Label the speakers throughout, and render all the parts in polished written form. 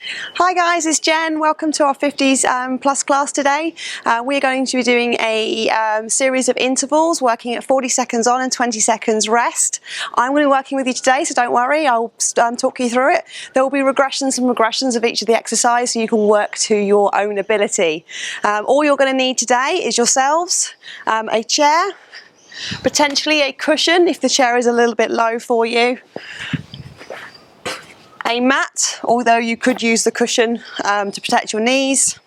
Speaker 1: Hi guys, it's Jen. Welcome to our 50s plus class today. We're going to be doing a series of intervals working at 40 seconds on and 20 seconds rest. I'm going to be working with you today, so don't worry, I'll talk you through it. There will be regressions and regressions of each of the exercises so you can work to your own ability. All you're going to need today is yourselves, a chair, potentially a cushion if the chair is a little bit low for you, a mat, although you could use the cushion to protect your knees,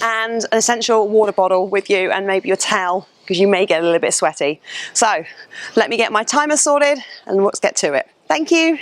Speaker 1: and an essential water bottle with you and maybe your towel because you may get a little bit sweaty. So let me get my timer sorted and let's get to it. Thank you.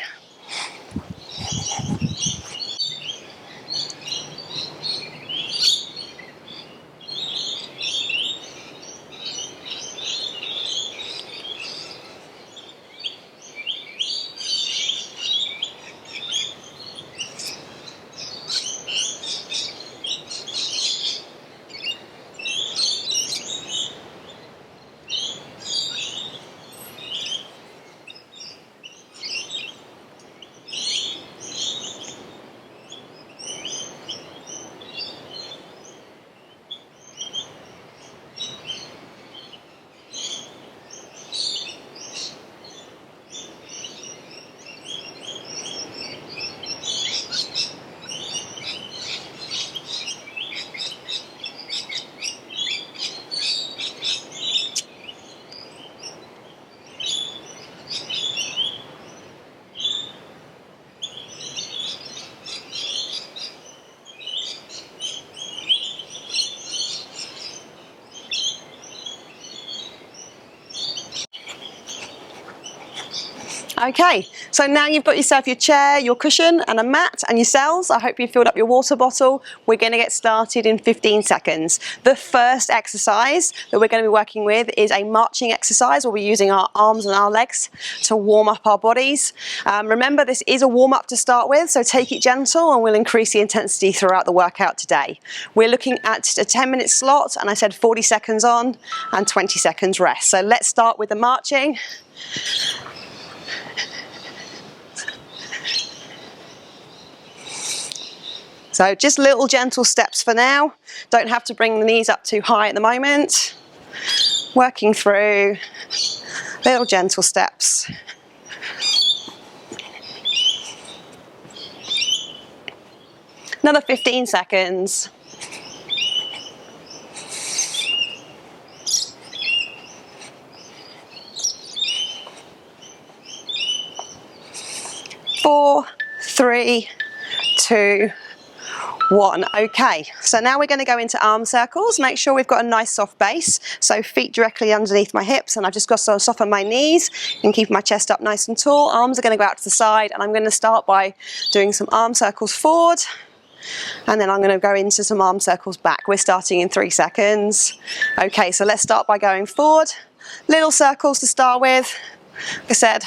Speaker 1: Okay, so now you've got yourself your chair, your cushion and a mat and your cells. I hope you filled up your water bottle. We're going to get started in 15 seconds. The first exercise that we're going to be working with is a marching exercise where we're using our arms and our legs to warm up our bodies. Remember, this is a warm-up to start with, so take it gentle and we'll increase the intensity throughout the workout today. We're looking at a 10-minute slot, and I said 40 seconds on and 20 seconds rest. So let's start with the marching. So just little gentle steps for now. Don't have to bring the knees up too high at the moment. Working through little gentle steps. Another 15 seconds. Four, three, two, one. Okay, so now we're going to go into arm circles. Make sure we've got a nice soft base, so feet directly underneath my hips, and I've just got to soften my knees and keep my chest up nice and tall. Arms are going to go out to the side, and I'm going to start by doing some arm circles forward, and then I'm going to go into some arm circles back. We're starting in 3 seconds. Okay, so let's start by going forward. Little circles to start with. Like I said,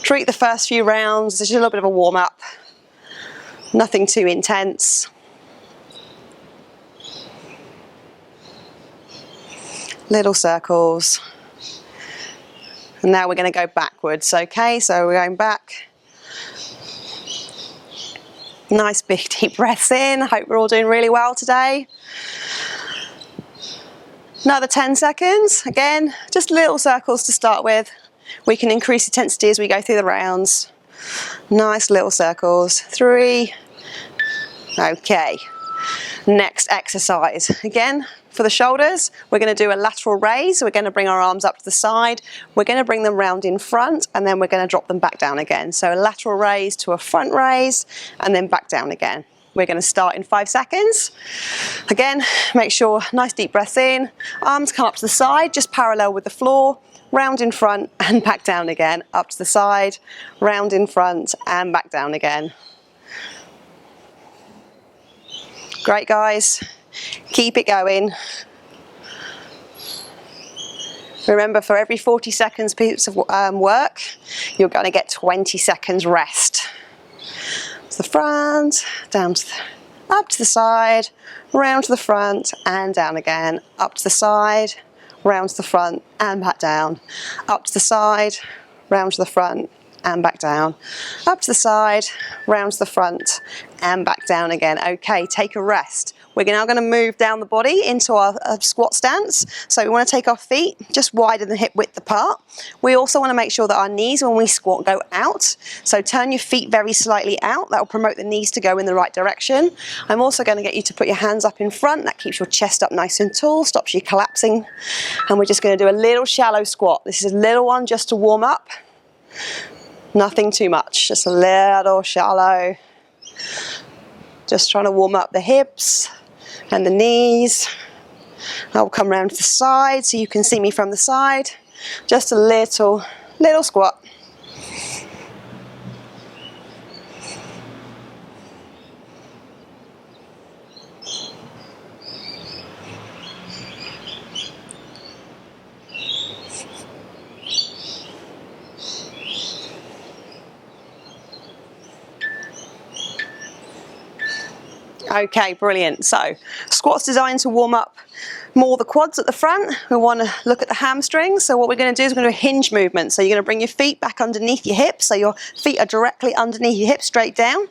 Speaker 1: treat the first few rounds as just a little bit of a warm-up. Nothing too intense. Little circles. And now we're going to go backwards. Okay, so we're going back. Nice big deep breaths in. I hope we're all doing really well today. Another 10 seconds. Again, just little circles to start with. We can increase intensity as we go through the rounds. Nice little circles. 3. Okay. Next exercise. Again, for the shoulders, we're going to do a lateral raise. We're going to bring our arms up to the side. We're going to bring them round in front, and then we're going to drop them back down again. So a lateral raise to a front raise, and then back down again. We're going to start in 5 seconds. Again, make sure nice deep breaths in. Arms come up to the side, just parallel with the floor. Round in front and back down again. Up to the side, round in front and back down again. Great, guys. Keep it going. Remember, for every 40 seconds piece of work, you're going to get 20 seconds rest. To the front, down to the, up to the side, round to the front and down again. Up to the side, round to the front and back down. Up to the side, round to the front and back down. Up to the side, round to the front, and back down again. Okay, take a rest. We're now going to move down the body into our squat stance. So we want to take our feet just wider than hip width apart. We also want to make sure that our knees when we squat go out. So turn your feet very slightly out. That will promote the knees to go in the right direction. I'm also going to get you to put your hands up in front. That keeps your chest up nice and tall, stops you collapsing. And we're just going to do a little shallow squat. This is a little one just to warm up. Nothing too much, just a little shallow. Just trying to warm up the hips and the knees. I'll come round to the side so you can see me from the side. Just a little squat. Okay, brilliant. So squat's designed to warm up more the quads at the front. We want to look at the hamstrings. So what we're going to do is we're going to do a hinge movement. So you're going to bring your feet back underneath your hips. So your feet are directly underneath your hips, straight down.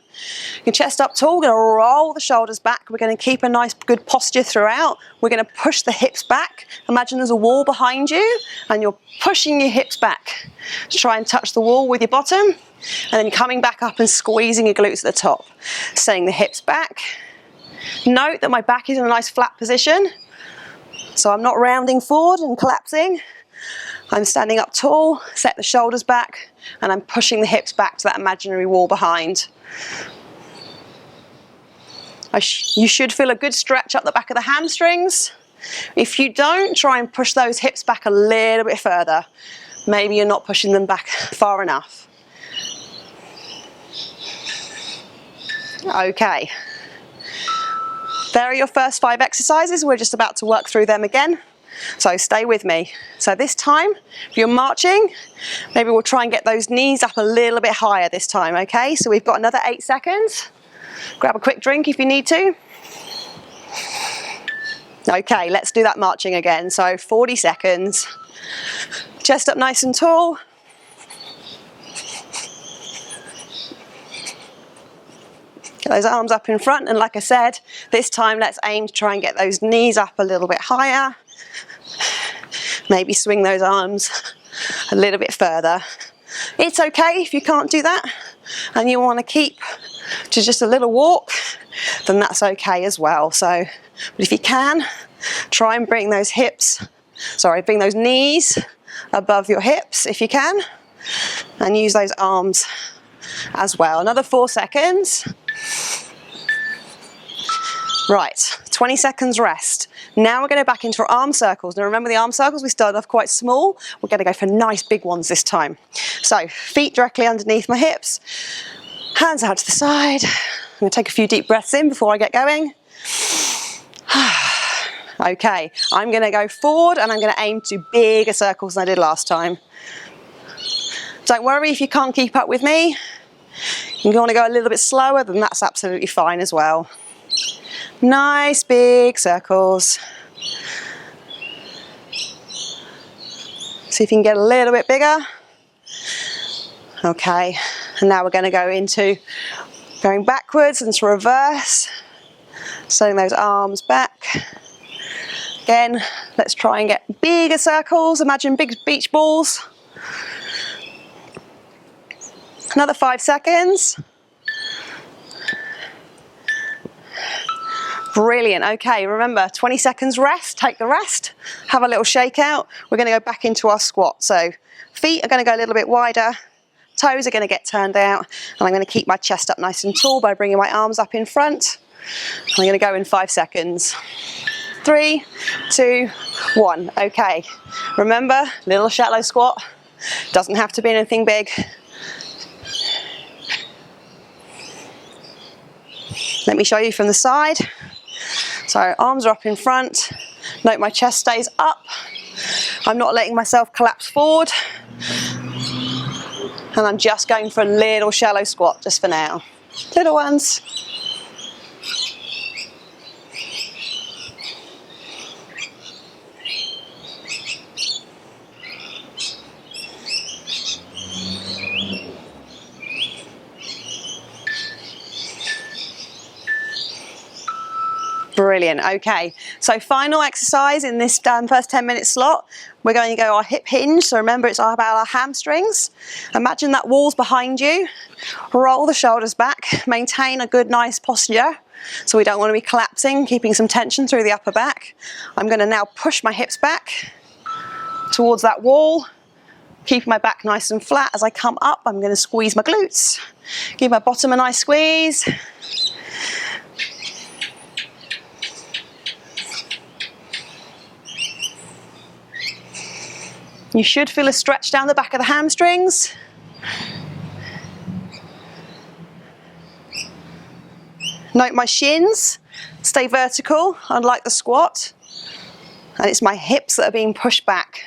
Speaker 1: Your chest up tall. We're going to roll the shoulders back. We're going to keep a nice good posture throughout. We're going to push the hips back. Imagine there's a wall behind you and you're pushing your hips back. Try and touch the wall with your bottom and then coming back up and squeezing your glutes at the top. Setting the hips back. Note that my back is in a nice flat position, so I'm not rounding forward and collapsing. I'm standing up tall, set the shoulders back, and I'm pushing the hips back to that imaginary wall behind. You should feel a good stretch up the back of the hamstrings. If you don't, try and push those hips back a little bit further. Maybe you're not pushing them back far enough. Okay. There are your first 5 exercises. We're just about to work through them again. So stay with me. So this time, if you're marching, maybe we'll try and get those knees up a little bit higher this time, okay? So we've got another 8 seconds. Grab a quick drink if you need to. Okay, let's do that marching again. So 40 seconds. Chest up nice and tall. Get those arms up in front, and like I said, this time let's aim to try and get those knees up a little bit higher. Maybe swing those arms a little bit further. It's okay if you can't do that and you want to keep to just a little walk, then that's okay as well. So, but if you can, try and bring those bring those knees above your hips if you can, and use those arms as well. Another 4 seconds. Right, 20 seconds rest. Now we're going to go back into our arm circles. Now remember the arm circles, we started off quite small. We're going to go for nice big ones this time. So feet directly underneath my hips, hands out to the side. I'm going to take a few deep breaths in before I get going. Okay, I'm going to go forward and I'm going to aim to bigger circles than I did last time. Don't worry if you can't keep up with me. You want to go a little bit slower, then that's absolutely fine as well. Nice big circles. See if you can get a little bit bigger. Okay, and now we're going to go into going backwards and to reverse. Setting those arms back. Again, let's try and get bigger circles. Imagine big beach balls. Another 5 seconds. Brilliant. Okay, remember 20 seconds rest. Take the rest. Have a little shake out. We're going to go back into our squat. So feet are going to go a little bit wider. Toes are going to get turned out. And I'm going to keep my chest up nice and tall by bringing my arms up in front. I'm going to go in 5 seconds. 3, 2, 1. Okay. Remember, little shallow squat. Doesn't have to be anything big. Let me show you from the side. So arms are up in front. Note my chest stays up. I'm not letting myself collapse forward. And I'm just going for a little shallow squat just for now. Little ones. Brilliant. Okay, so final exercise in this first 10-minute slot. We're going to go our hip hinge. So remember, it's all about our hamstrings. Imagine that wall's behind you. Roll the shoulders back. Maintain a good, nice posture. So we don't want to be collapsing, keeping some tension through the upper back. I'm going to now push my hips back towards that wall, keeping my back nice and flat. As I come up, I'm going to squeeze my glutes. Give my bottom a nice squeeze. You should feel a stretch down the back of the hamstrings. Note my shins stay vertical, unlike the squat. And it's my hips that are being pushed back.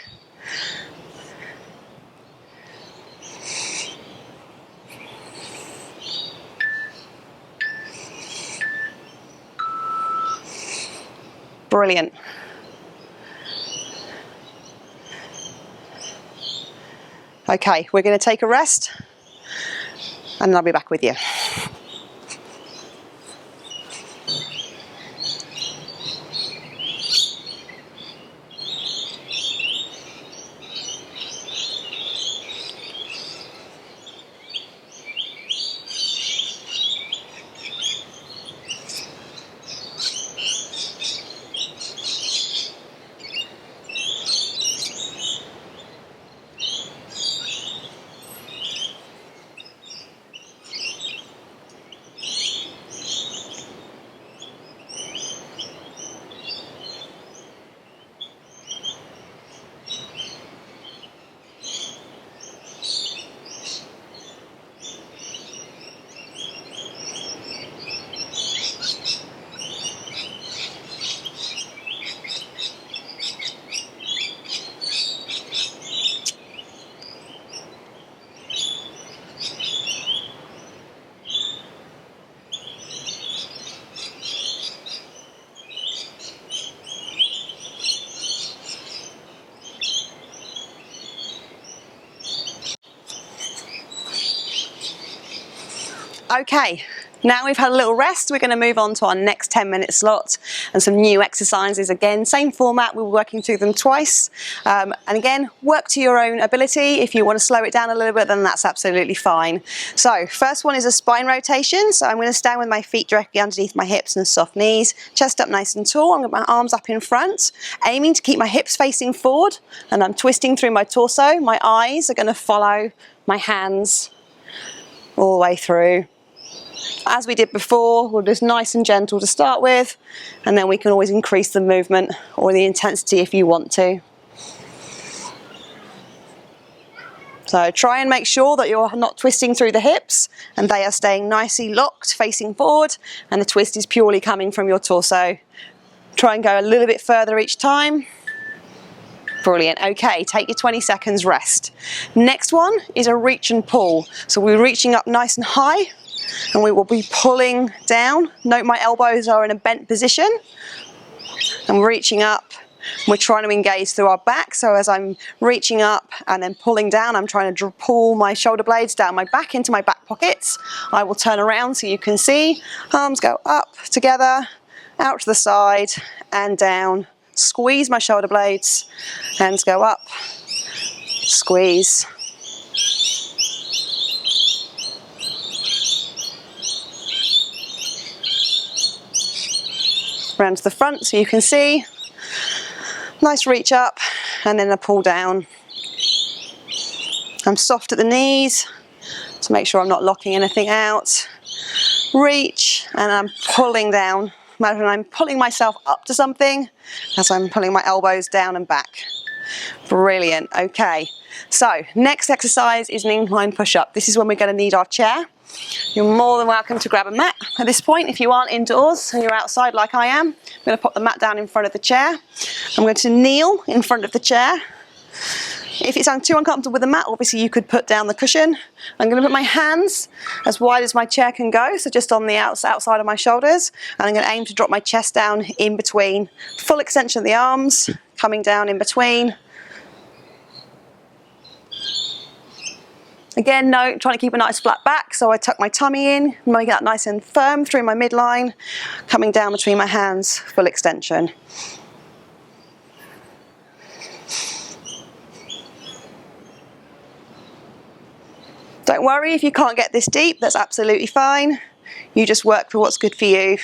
Speaker 1: Brilliant. Okay, we're going to take a rest and I'll be back with you. Okay, now we've had a little rest, we're going to move on to our next 10-minute slot and some new exercises. Again, same format, we're working through them twice. And again, work to your own ability. If you want to slow it down a little bit, then that's absolutely fine. So, first one is a spine rotation. So I'm going to stand with my feet directly underneath my hips and soft knees, chest up nice and tall. I'm going to put my arms up in front, aiming to keep my hips facing forward, and I'm twisting through my torso. My eyes are going to follow my hands all the way through. As we did before, we're just nice and gentle to start with, and then we can always increase the movement or the intensity if you want to. So try and make sure that you're not twisting through the hips and they are staying nicely locked, facing forward, and the twist is purely coming from your torso. Try and go a little bit further each time. Brilliant. Okay, take your 20 seconds rest. Next one is a reach and pull. So we're reaching up nice and high, and we will be pulling down. Note my elbows are in a bent position. I'm reaching up. We're trying to engage through our back. So as I'm reaching up and then pulling down, I'm trying to pull my shoulder blades down my back into my back pockets. I will turn around so you can see. Arms go up together, out to the side and down. Squeeze my shoulder blades. Hands go up. Squeeze. Round to the front so you can see. Nice reach up and then a pull down. I'm soft at the knees to make sure I'm not locking anything out. Reach and I'm pulling down. Imagine I'm pulling myself up to something as I'm pulling my elbows down and back. Brilliant. Okay, so next exercise is an incline push-up. This is when we're going to need our chair. You're more than welcome to grab a mat at this point if you aren't indoors and you're outside like I am. I'm going to pop the mat down in front of the chair. I'm going to kneel in front of the chair. If it's too uncomfortable with the mat, obviously you could put down the cushion. I'm going to put my hands as wide as my chair can go, so just on the outside of my shoulders, and I'm going to aim to drop my chest down in between. Full extension of the arms, coming down in between. Again, no, trying to keep a nice flat back, so I tuck my tummy in, make that nice and firm through my midline, coming down between my hands, full extension. Don't worry if you can't get this deep, that's absolutely fine. You just work for what's good for you.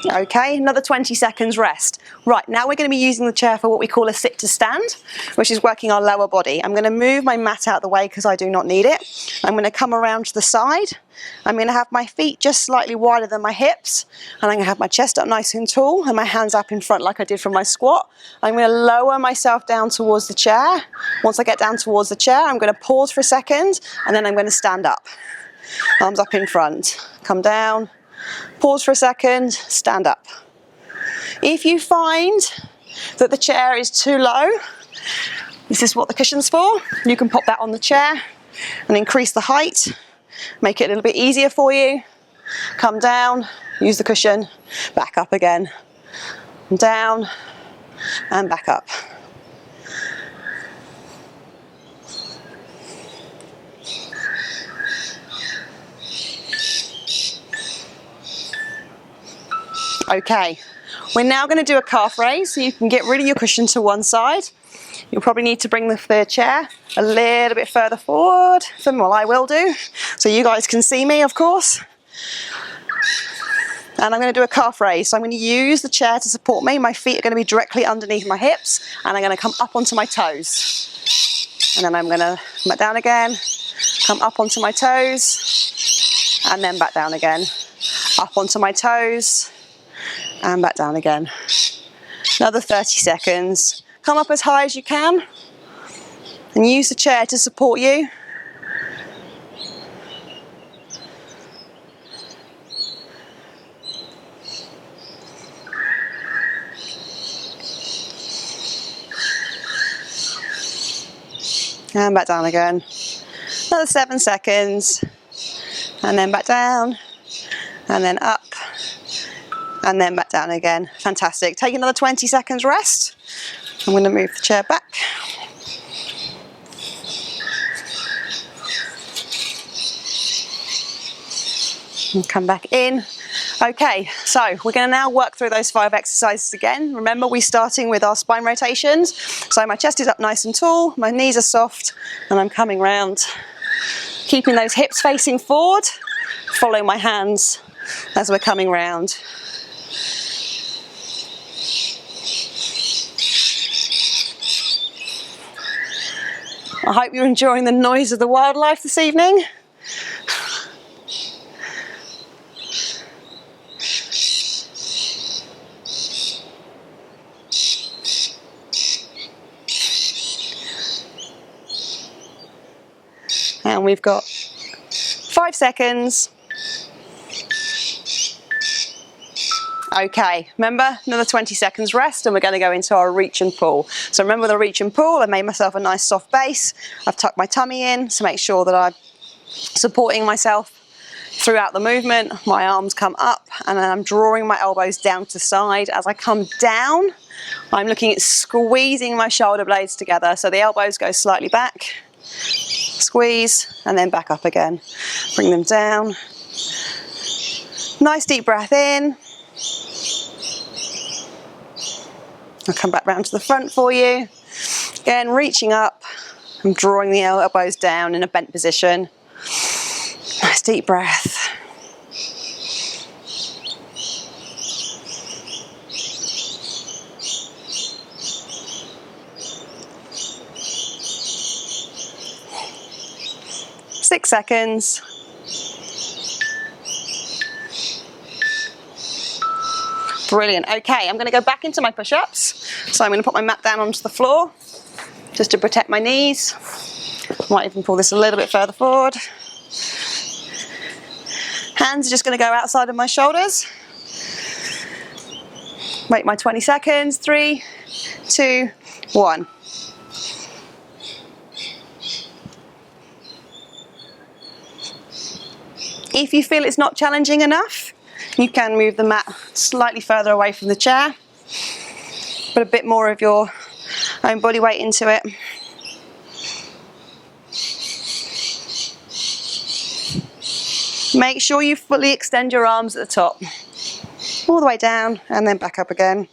Speaker 1: Okay, another 20 seconds rest. Right, now we're going to be using the chair for what we call a sit to stand, which is working our lower body. I'm going to move my mat out of the way because I do not need it. I'm going to come around to the side. I'm going to have my feet just slightly wider than my hips, and I'm going to have my chest up nice and tall and my hands up in front like I did from my squat. I'm going to lower myself down towards the chair. Once I get down towards the chair, I'm going to pause for a second, and then I'm going to stand up. Arms up in front, come down. Pause for a second, stand up. If you find that the chair is too low, this is what the cushion's for. You can pop that on the chair and increase the height, make it a little bit easier for you. Come down, use the cushion, back up again. Down and back up. Okay, we're now going to do a calf raise, so you can get rid of your cushion to one side. You'll probably need to bring the chair a little bit further forward than what I will do, so you guys can see me, of course. And I'm going to do a calf raise, so I'm going to use the chair to support me. My feet are going to be directly underneath my hips, and I'm going to come up onto my toes. And then I'm going to come back down again, come up onto my toes, and then back down again. Up onto my toes, and back down again. Another 30 seconds. Come up as high as you can and use the chair to support you. And back down again. Another 7 seconds. And then back down. And then up. And then back down again. Fantastic. Take another 20 seconds rest. I'm going to move the chair back. And come back in. Okay, so we're going to now work through those 5 exercises again. Remember, we're starting with our spine rotations. So my chest is up nice and tall, my knees are soft, and I'm coming round. Keeping those hips facing forward. Follow my hands as we're coming round. I hope you're enjoying the noise of the wildlife this evening. And we've got 5 seconds. Okay, remember, another 20 seconds rest and we're going to go into our reach and pull. So remember the reach and pull, I made myself a nice soft base. I've tucked my tummy in to make sure that I'm supporting myself throughout the movement. My arms come up and then I'm drawing my elbows down to the side. As I come down, I'm looking at squeezing my shoulder blades together. So the elbows go slightly back, squeeze, and then back up again. Bring them down. Nice deep breath in. I'll come back round to the front for you. Again, reaching up. I'm drawing the elbows down in a bent position. Nice deep breath. Six seconds. Brilliant. Okay, I'm going to go back into my push-ups. So I'm going to put my mat down onto the floor just to protect my knees. Might even pull this a little bit further forward. Hands are just going to go outside of my shoulders. Wait my 20 seconds. 3, 2, 1. If you feel it's not challenging enough, you can move the mat slightly further away from the chair. Put a bit more of your own body weight into it. Make sure you fully extend your arms at the top. All the way down and then back up again.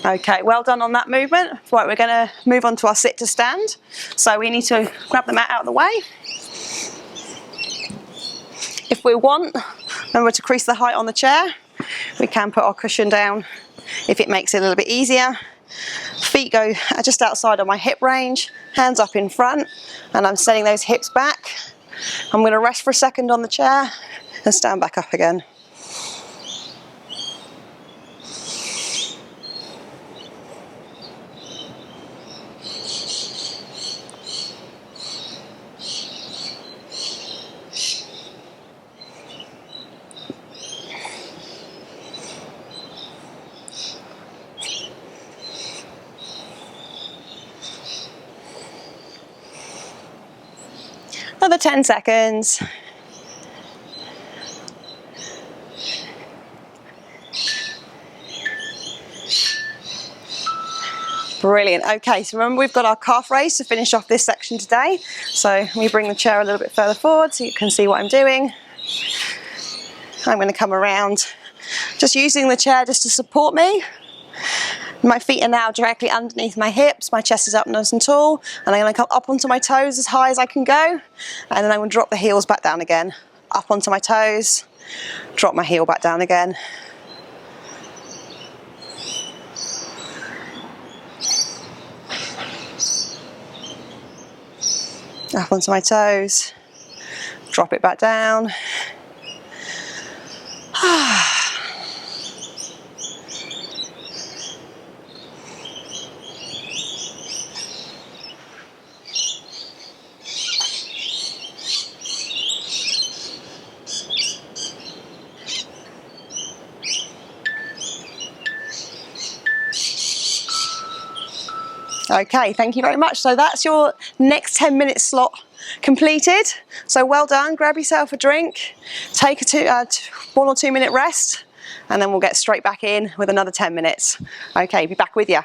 Speaker 1: Okay, well done on that movement. Right, we're going to move on to our sit to stand. So we need to grab the mat out of the way. If we want, remember to increase the height on the chair. We can put our cushion down if it makes it a little bit easier. Feet go just outside of my hip range, hands up in front, and I'm setting those hips back. I'm going to rest for a second on the chair and stand back up again. Another 10 seconds. Brilliant. Okay, so remember we've got our calf raise to finish off this section today. So let me bring the chair a little bit further forward so you can see what I'm doing. I'm going to come around, just using the chair just to support me. My feet are now directly underneath my hips, my chest is up nice and tall, and I'm going to come up onto my toes as high as I can go, and then I'm going to drop the heels back down again. Up onto my toes, drop my heel back down again. Up onto my toes, drop it back down. Okay, thank you very much. So that's your next 10-minute slot completed. So well done, grab yourself a drink, take a 1 or 2 minute rest, and then we'll get straight back in with another 10 minutes. Okay, be back with you.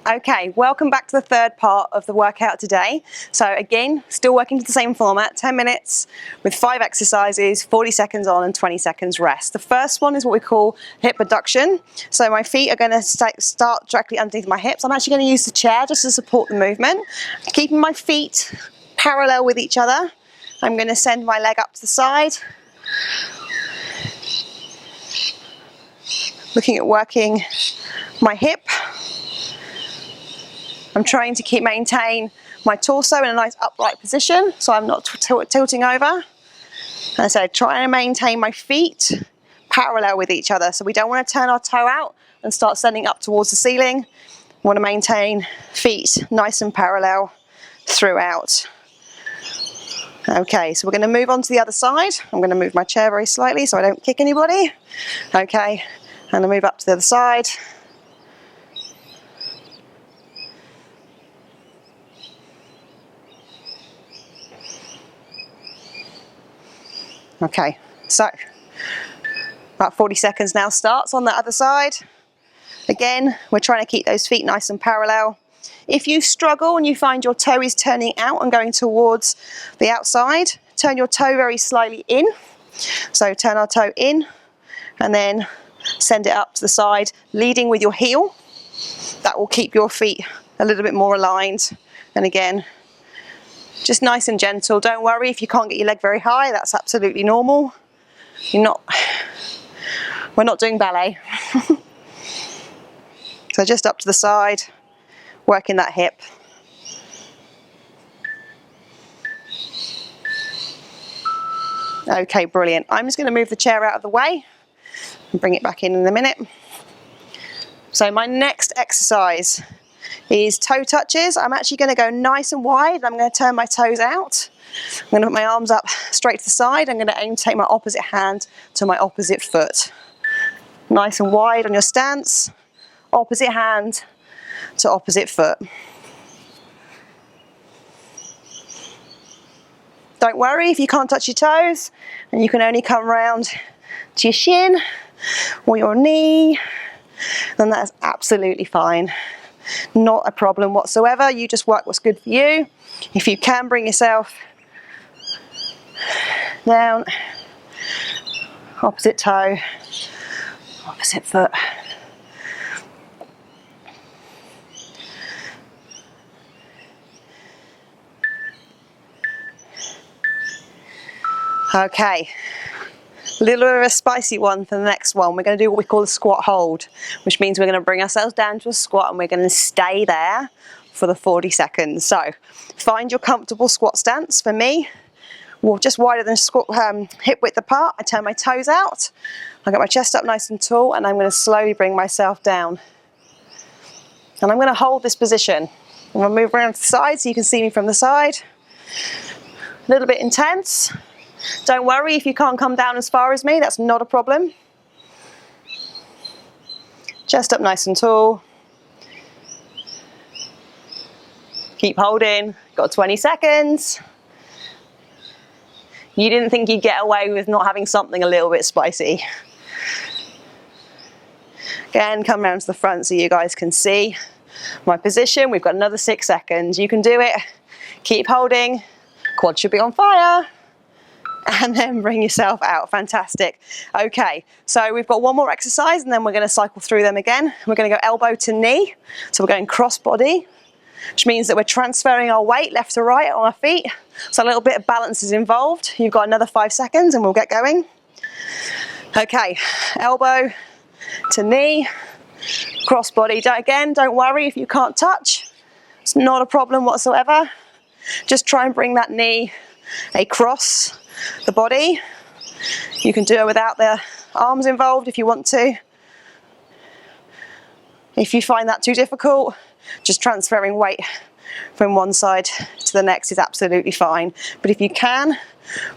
Speaker 1: Okay, welcome back to the third part of the workout today. So again, still working to the same format, 10 minutes with 5 exercises, 40 seconds on and 20 seconds rest. The first one is what we call hip abduction. So my feet are going to start directly underneath my hips. I'm actually going to use the chair just to support the movement. Keeping my feet parallel with each other, I'm going to send my leg up to the side. Looking at working my hip. I'm trying to maintain my torso in a nice upright position so I'm not tilting over. And so trying to maintain my feet parallel with each other. So we don't want to turn our toe out and start sending up towards the ceiling. We want to maintain feet nice and parallel throughout. Okay, so we're going to move on to the other side. I'm going to move my chair very slightly so I don't kick anybody. Okay, and I'll move up to the other side. Okay, so about 40 seconds now starts on the other side. Again, we're trying to keep those feet nice and parallel. If you struggle and you find your toe is turning out and going towards the outside, turn your toe very slightly in. So turn our toe in and then send it up to the side, leading with your heel. That will keep your feet a little bit more aligned. And again, just nice and gentle. Don't worry if you can't get your leg very high, that's absolutely normal. We're not doing ballet. So just up to the side, working that hip. Okay, brilliant. I'm just going to move the chair out of the way and bring it back in a minute. So my next exercise is toe touches. I'm actually going to go nice and wide. I'm going to turn my toes out. I'm going to put my arms up straight to the side. I'm going to aim to take my opposite hand to my opposite foot. Nice and wide on your stance. Opposite hand to opposite foot. Don't worry if you can't touch your toes and you can only come round to your shin or your knee, then that's absolutely fine. Not a problem whatsoever. You just work what's good for you. If you can bring yourself down, opposite toe, opposite foot. Okay, a little bit of a spicy one for the next one. We're going to do what we call the squat hold, which means we're going to bring ourselves down to a squat and we're going to stay there for the 40 seconds. So find your comfortable squat stance. For me, well, just wider than squat, hip width apart. I turn my toes out, I get my chest up nice and tall, and I'm going to slowly bring myself down. And I'm going to hold this position. I'm going to move around to the side so you can see me from the side. A little bit intense. Don't worry if you can't come down as far as me, that's not a problem. Chest up nice and tall. Keep holding, got 20 seconds. You didn't think you'd get away with not having something a little bit spicy. Again, come round to the front so you guys can see my position. We've got another 6 seconds. You can do it. Keep holding. Quad should be on fire. And then bring yourself out. Fantastic. Okay, so we've got one more exercise and then we're going to cycle through them again. We're going to go elbow to knee. So we're going cross body, which means that we're transferring our weight left to right on our feet. So a little bit of balance is involved. You've got another 5 seconds and we'll get going. Okay, elbow to knee, cross body. Again, don't worry if you can't touch. It's not a problem whatsoever. Just try and bring that knee across the body. You can do it without the arms involved if you want to. If you find that too difficult, just transferring weight from one side to the next is absolutely fine. But if you can,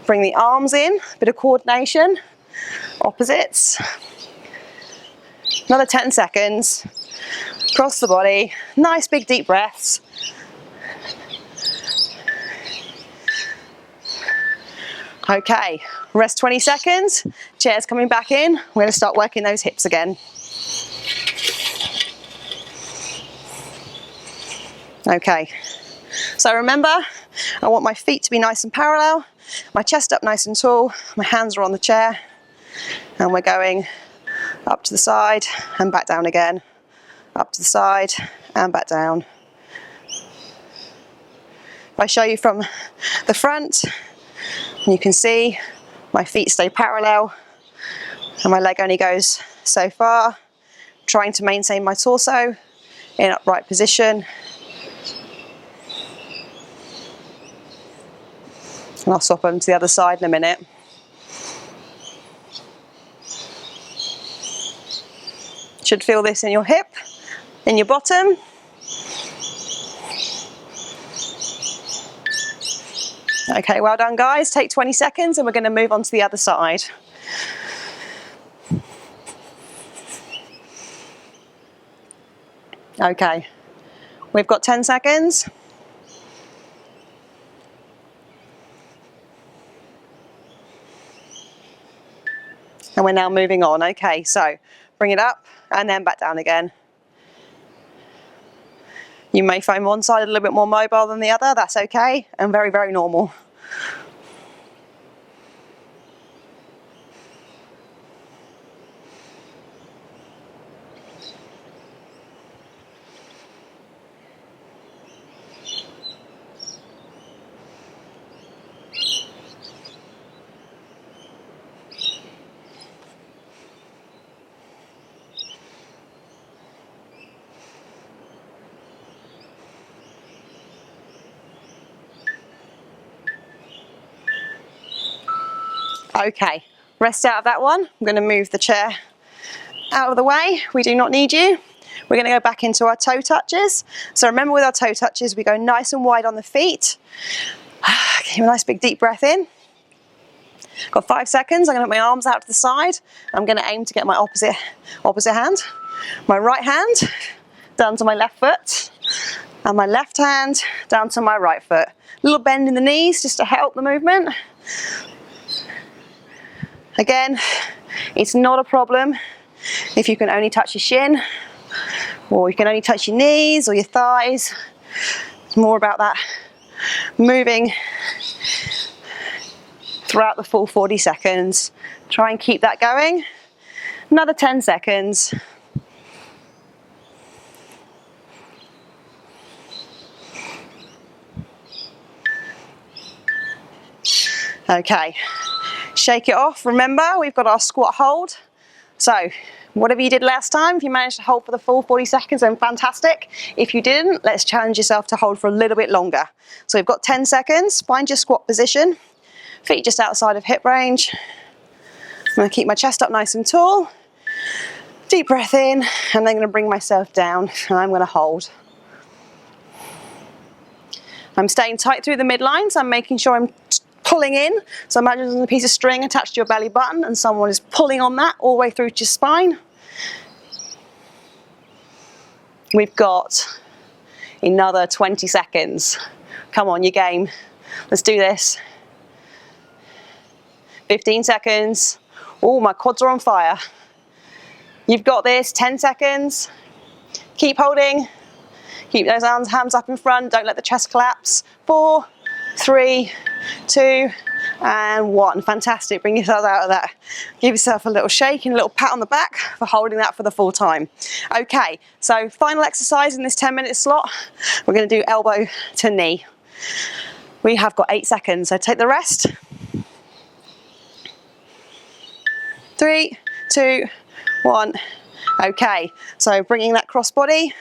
Speaker 1: bring the arms in, a bit of coordination, opposites. Another 10 seconds. Cross the body, nice big deep breaths. Okay, rest 20 seconds, chair's coming back in. We're going to start working those hips again. Okay, so remember, I want my feet to be nice and parallel, my chest up nice and tall, my hands are on the chair, and we're going up to the side and back down again, up to the side and back down. If I show you from the front, you can see my feet stay parallel and my leg only goes so far, trying to maintain my torso in upright position. And I'll swap them to the other side in a minute. Should feel this in your hip, in your bottom. Okay, well done guys. Take 20 seconds and we're going to move on to the other side. Okay, we've got 10 seconds. And we're now moving on. Okay, so bring it up and then back down again. You may find one side a little bit more mobile than the other. That's okay and very, very normal. Okay, rest out of that one. I'm going to move the chair out of the way. We do not need you. We're going to go back into our toe touches. So remember, with our toe touches, we go nice and wide on the feet. Give a nice big deep breath in. Got 5 seconds. I'm going to put my arms out to the side. I'm going to aim to get my opposite hand. My right hand down to my left foot, and my left hand down to my right foot. A little bend in the knees just to help the movement. Again, it's not a problem if you can only touch your shin, or you can only touch your knees or your thighs. It's more about that moving throughout the full 40 seconds. Try and keep that going. Another 10 seconds. Okay, shake it off. Remember, we've got our squat hold. So whatever you did last time, if you managed to hold for the full 40 seconds, then fantastic. If you didn't, let's challenge yourself to hold for a little bit longer. So we've got 10 seconds. Find your squat position. Feet just outside of hip range. I'm going to keep my chest up nice and tall. Deep breath in, and then I'm going to bring myself down, and I'm going to hold. I'm staying tight through the midline, so I'm making sure I'm pulling in. So imagine there's a piece of string attached to your belly button and someone is pulling on that all the way through to your spine. We've got another 20 seconds. Come on, you game. Let's do this. 15 seconds. Oh, my quads are on fire. You've got this. 10 seconds. Keep holding. Keep those hands up in front. Don't let the chest collapse. 4, 3, 2, and 1. Fantastic. Bring yourself out of that. Give yourself a little shake and a little pat on the back for holding that for the full time. Okay, so final exercise in this 10-minute slot. We're going to do elbow to knee. We have got 8 seconds, so take the rest. 3, 2, 1. Okay, so bringing that cross body.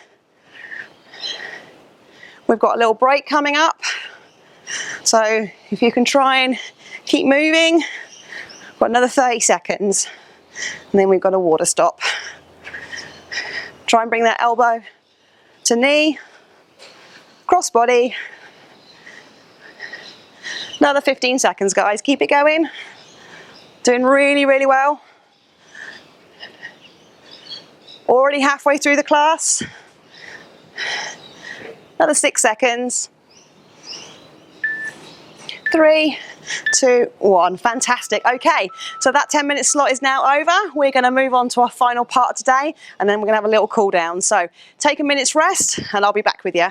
Speaker 1: We've got a little break coming up. So if you can try and keep moving, got another 30 seconds, and then we've got a water stop. Try and bring that elbow to knee, cross body. Another 15 seconds, guys. Keep it going. Doing really, really well. Already halfway through the class. Another 6 seconds. 3, 2, 1. Fantastic. Okay, so that 10-minute slot is now over. We're going to move on to our final part of today, and then we're going to have a little cool down. So take a minute's rest, and I'll be back with you.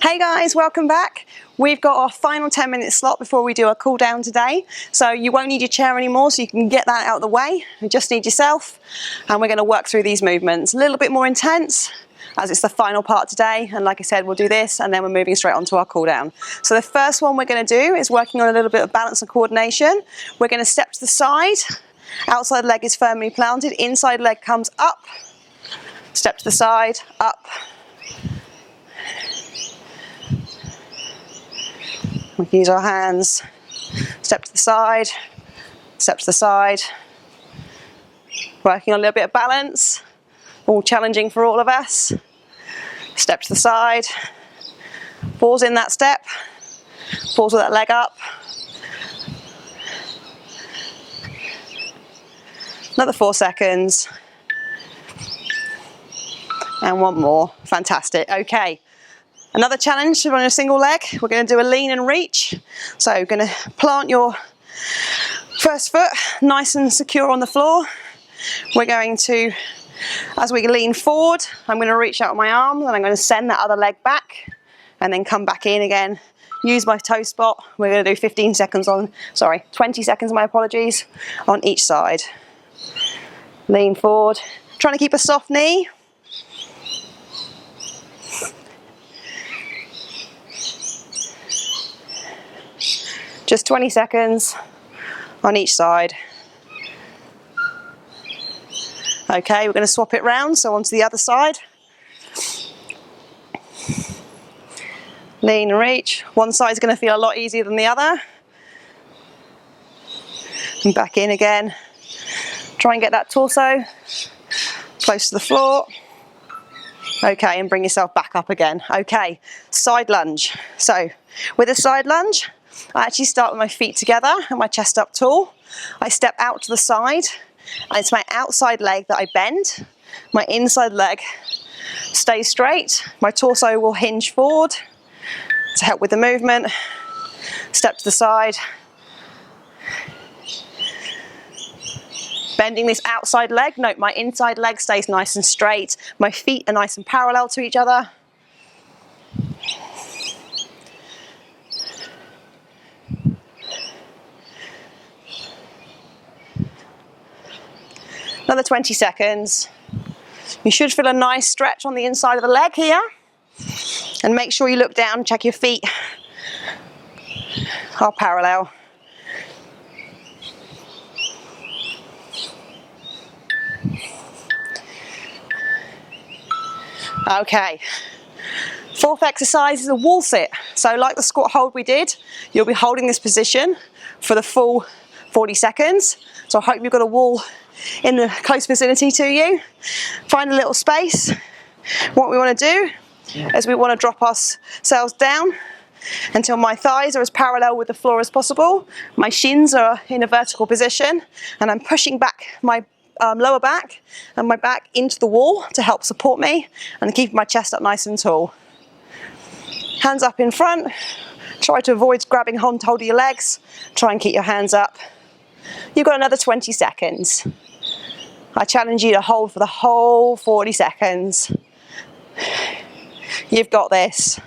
Speaker 1: Hey guys, welcome back. We've got our final 10-minute slot before we do our cool down today. So you won't need your chair anymore, so you can get that out of the way. You just need yourself, and we're going to work through these movements. A little bit more intense, as it's the final part today. And like I said, we'll do this, and then we're moving straight on to our cool down. So the first one we're going to do is working on a little bit of balance and coordination. We're going to step to the side. Outside leg is firmly planted. Inside leg comes up. Step to the side, up. We can use our hands. Step to the side, step to the side. Working on a little bit of balance. All challenging for all of us. Step to the side. Pause in that step. Pause with that leg up. Another 4 seconds. And one more. Fantastic. Okay. Another challenge on a single leg. We're going to do a lean and reach. So we're going to plant your first foot nice and secure on the floor. We're going to, as we lean forward, I'm going to reach out my arm and I'm going to send that other leg back and then come back in again. Use my toe spot. We're going to do 20 seconds, my apologies, on each side. Lean forward. Trying to keep a soft knee. Just 20 seconds on each side. Okay, we're going to swap it round, so onto the other side. Lean and reach. One side is going to feel a lot easier than the other. And back in again. Try and get that torso close to the floor. Okay, and bring yourself back up again. Okay, side lunge. So, with a side lunge, I actually start with my feet together and my chest up tall. I step out to the side, and it's my outside leg that I bend. My inside leg stays straight. My torso will hinge forward to help with the movement. Step to the side. Bending this outside leg. Note my inside leg stays nice and straight. My feet are nice and parallel to each other. Another 20 seconds. You should feel a nice stretch on the inside of the leg here. And make sure you look down, check your feet are parallel. Okay. Fourth exercise is a wall sit. So like the squat hold we did, you'll be holding this position for the full 40 seconds. So I hope you've got a wall in the close vicinity to you. Find a little space. What we want to do is we want to drop ourselves down until my thighs are as parallel with the floor as possible. My shins are in a vertical position, and I'm pushing back my lower back and my back into the wall to help support me and keep my chest up nice and tall. Hands up in front. Try to avoid grabbing hold of your legs. Try and keep your hands up. You've got another 20 seconds. I challenge you to hold for the whole 40 seconds. You've got this.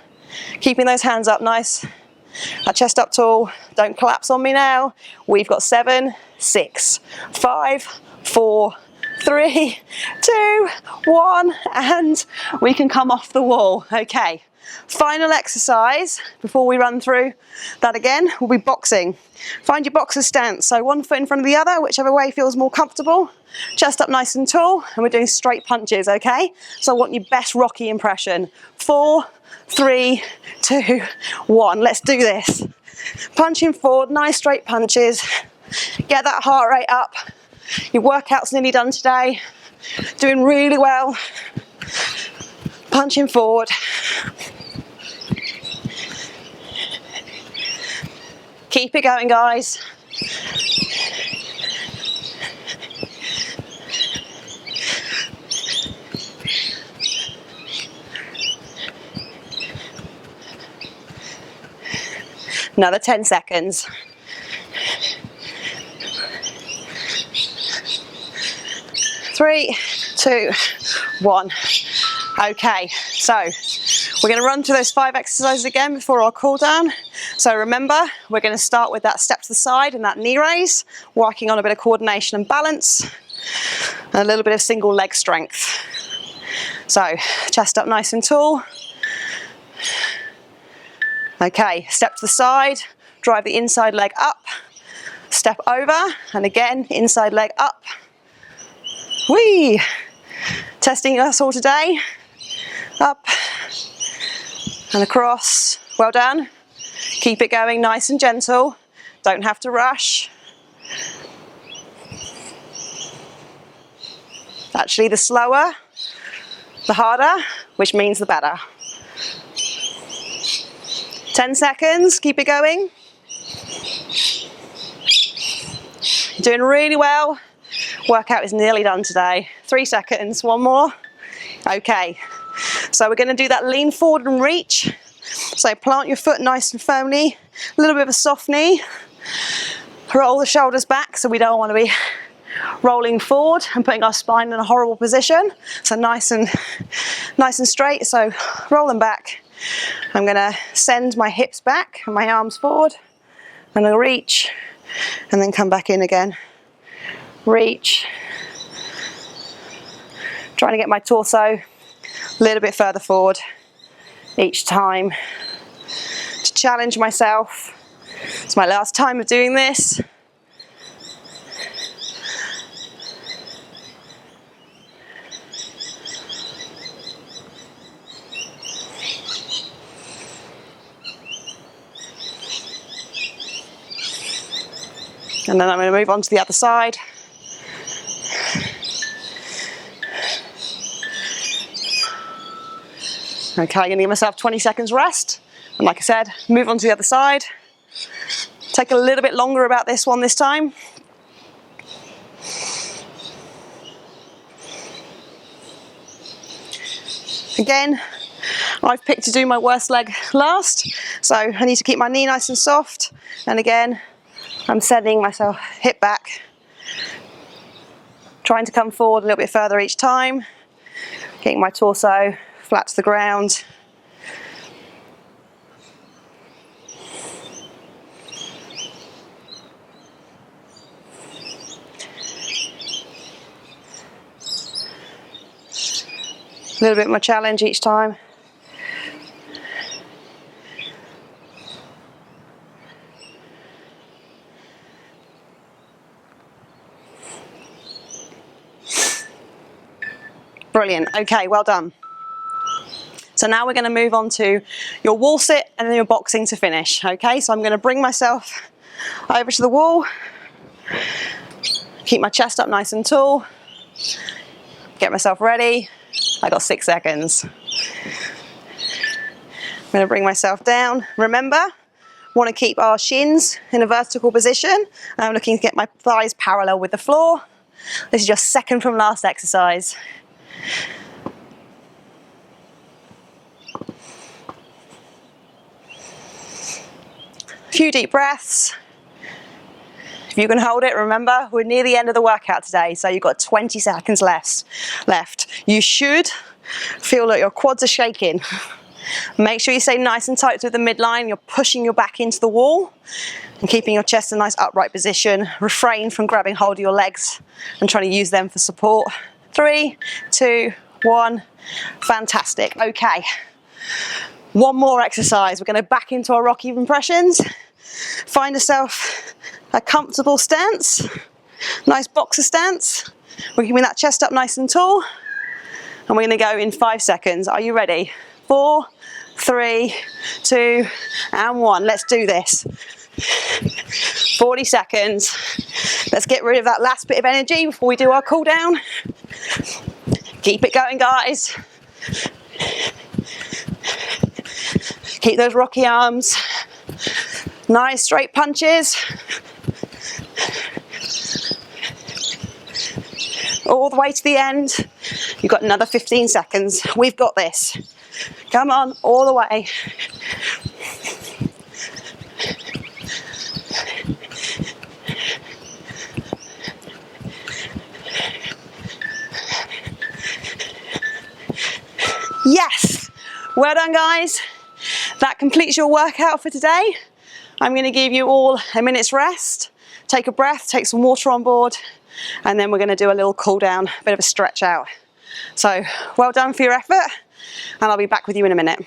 Speaker 1: Keeping those hands up nice. Our chest up tall. Don't collapse on me now. We've got 7, 6, 5, 4, 3, 2, 1, and we can come off the wall. Okay. Final exercise before we run through that again will be boxing. Find your boxer stance. So one foot in front of the other, whichever way feels more comfortable. Chest up nice and tall, and we're doing straight punches, okay? So I want your best Rocky impression. 4, 3, 2, 1. Let's do this. Punching forward, nice straight punches. Get that heart rate up. Your workout's nearly done today. Doing really well. Punching forward. Keep it going, guys. Another 10 seconds. Three, two, one. Okay, so We're going to run through those 5 exercises again before our cool down. So remember, we're going to start with that step to the side and that knee raise, working on a bit of coordination and balance, and a little bit of single leg strength. So chest up nice and tall. Okay, step to the side, drive the inside leg up, step over, and again, inside leg up. Whee! Testing us all today. Up and across. Well done. Keep it going nice and gentle. Don't have to rush. Actually, the slower, the harder, which means the better. 10 seconds, keep it going. You're doing really well. Workout is nearly done today. 3 seconds, one more. Okay, so we're going to do that lean forward and reach. So plant your foot nice and firmly, a little bit of a soft knee. Roll the shoulders back, so we don't want to be rolling forward and putting our spine in a horrible position. So nice and straight, so roll them back. I'm going to send my hips back and my arms forward, and I'll reach and then come back in again. Reach. Trying to get my torso a little bit further forward each time to challenge myself. It's my last time of doing this. And then I'm going to move on to the other side. Okay, I'm going to give myself 20 seconds rest. And like I said, move on to the other side. Take a little bit longer about this one this time. Again, I've picked to do my worst leg last, so I need to keep my knee nice and soft. And again, I'm sending myself hip back, trying to come forward a little bit further each time, getting my torso flat to the ground. A little bit more challenge each time. Brilliant. Okay, well done. So now we're going to move on to your wall sit and then your boxing to finish. Okay, so I'm going to bring myself over to the wall. Keep my chest up nice and tall. Get myself ready. I got 6 seconds. I'm going to bring myself down. Remember, want to keep our shins in a vertical position. I'm looking to get my thighs parallel with the floor. This is your second from last exercise. A few deep breaths. If you can hold it, remember, we're near the end of the workout today, so you've got 20 seconds left. You should feel like your quads are shaking. Make sure you stay nice and tight through the midline. You're pushing your back into the wall and keeping your chest in a nice upright position. Refrain from grabbing hold of your legs and trying to use them for support. 3, 2, 1. Fantastic. Okay. One more exercise. We're going to back into our Rocky impressions. Find yourself a comfortable stance. Nice boxer stance. We're keeping that chest up nice and tall. And we're going to go in 5 seconds. Are you ready? 4, 3, 2, and 1. Let's do this. 40 seconds. Let's get rid of that last bit of energy before we do our cool down. Keep it going, guys. Keep those Rocky arms. Nice straight punches. All the way to the end. You've got another 15 seconds. We've got this. Come on, all the way. Yes, Well done, guys. That completes your workout for today. I'm going to give you all a minute's rest. Take a breath, take some water on board, and then we're going to do a little cool down, a bit of a stretch out. So well done for your effort, and I'll be back with you in a minute.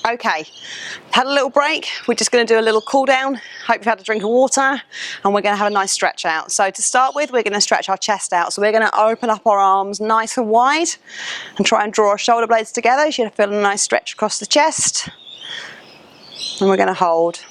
Speaker 1: Okay, had a little break. We're just going to do a little cool down. Hope you've had a drink of water, and we're going to have a nice stretch out. So to start with, we're going to stretch our chest out. So we're going to open up our arms nice and wide and try and draw our shoulder blades together. You should feel a nice stretch across the chest. And we're going to hold.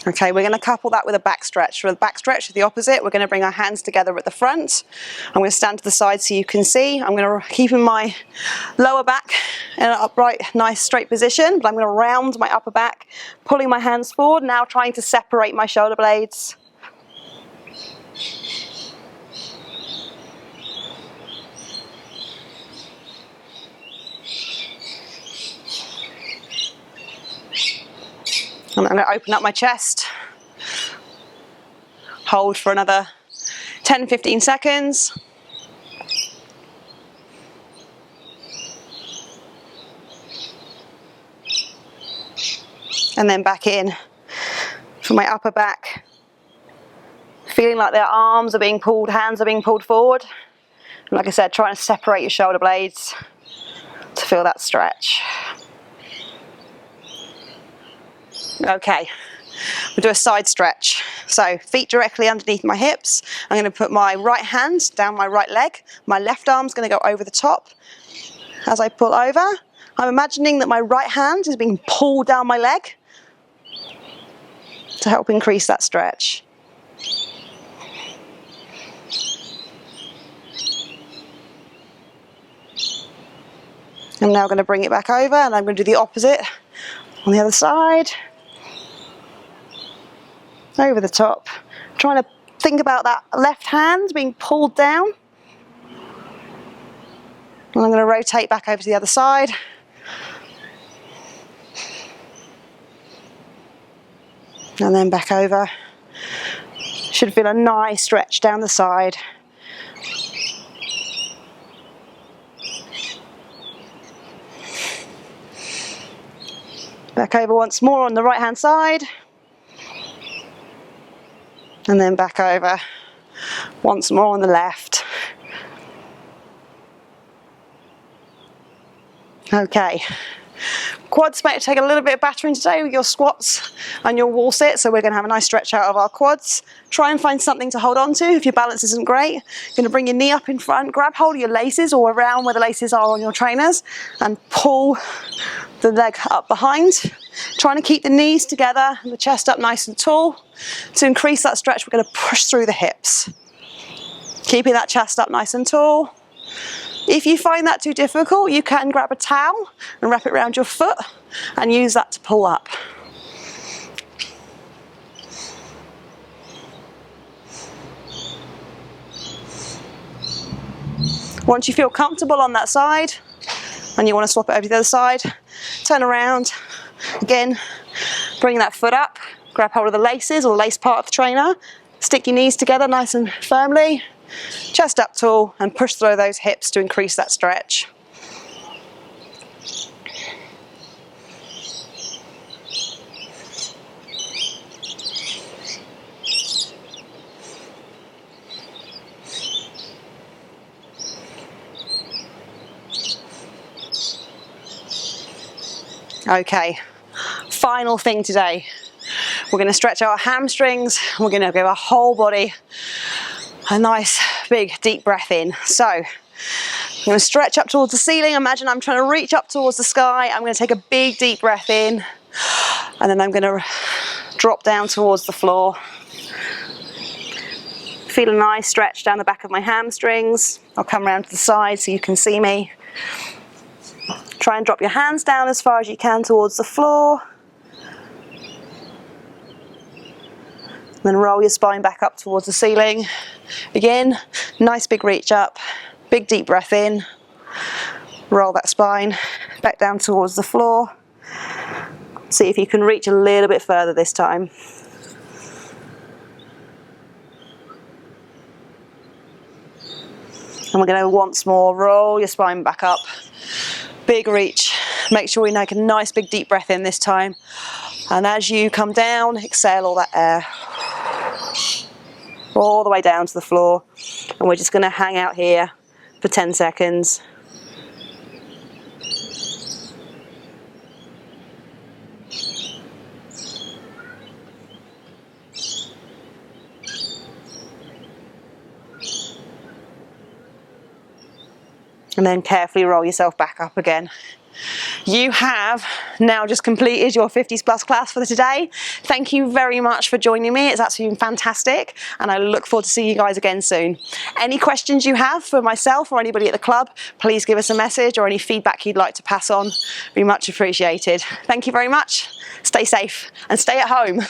Speaker 1: Okay, we're going to couple that with a back stretch. For the back stretch, the opposite, we're going to bring our hands together at the front. I'm going to stand to the side so you can see. I'm going to keep my lower back in an upright, nice straight position, but I'm going to round my upper back, pulling my hands forward, now trying to separate my shoulder blades. And I'm going to open up my chest, hold for another 10-15 seconds. And then back in for my upper back, feeling like their arms are being pulled, hands are being pulled forward. And like I said, trying to separate your shoulder blades to feel that stretch. Okay, we'll do a side stretch. So feet directly underneath my hips. I'm going to put my right hand down my right leg. My left arm's going to go over the top. As I pull over, I'm imagining that my right hand is being pulled down my leg to help increase that stretch. I'm now going to bring it back over, and I'm going to do the opposite on the other side. Over the top, trying to think about that left hand being pulled down. And I'm going to rotate back over to the other side. And then back over. Should feel a nice stretch down the side. Back over once more on the right hand side. And then back over once more on the left. Okay, quads might take a little bit of battering today with your squats and your wall sit, so we're going to have a nice stretch out of our quads. Try and find something to hold on to if your balance isn't great. You're going to bring your knee up in front, grab hold of your laces or around where the laces are on your trainers, and pull the leg up behind. Trying to keep the knees together and the chest up nice and tall. To increase that stretch, we're going to push through the hips. Keeping that chest up nice and tall. If you find that too difficult, you can grab a towel and wrap it around your foot and use that to pull up. Once you feel comfortable on that side and you want to swap it over to the other side, turn around. Again, bring that foot up, grab hold of the laces or lace part of the trainer, Stick your knees together nice and firmly, chest up tall, and push through those hips to increase that stretch. Okay, final thing today. We're going to stretch our hamstrings. We're going to give our whole body a nice big deep breath in. So I'm going to stretch up towards the ceiling. Imagine I'm trying to reach up towards the sky. I'm going to take a big deep breath in, and then I'm going to drop down towards the floor. Feel a nice stretch down the back of my hamstrings. I'll come around to the side so you can see me. Try and drop your hands down as far as you can towards the floor. Then roll your spine back up towards the ceiling. Again, nice big reach up, big deep breath in. Roll that spine back down towards the floor. See if you can reach a little bit further this time. And we're going to once more roll your spine back up. Big reach. Make sure we take a nice big deep breath in this time. And as you come down, exhale all that air. All the way down to the floor. And we're just going to hang out here for 10 seconds. And then carefully roll yourself back up again. You have now just completed your 50s plus class for today. Thank you very much for joining me. It's absolutely been fantastic, and I look forward to seeing you guys again soon. Any questions you have for myself or anybody at the club, please give us a message, or any feedback you'd like to pass on. Be much appreciated. Thank you very much. Stay safe and stay at home.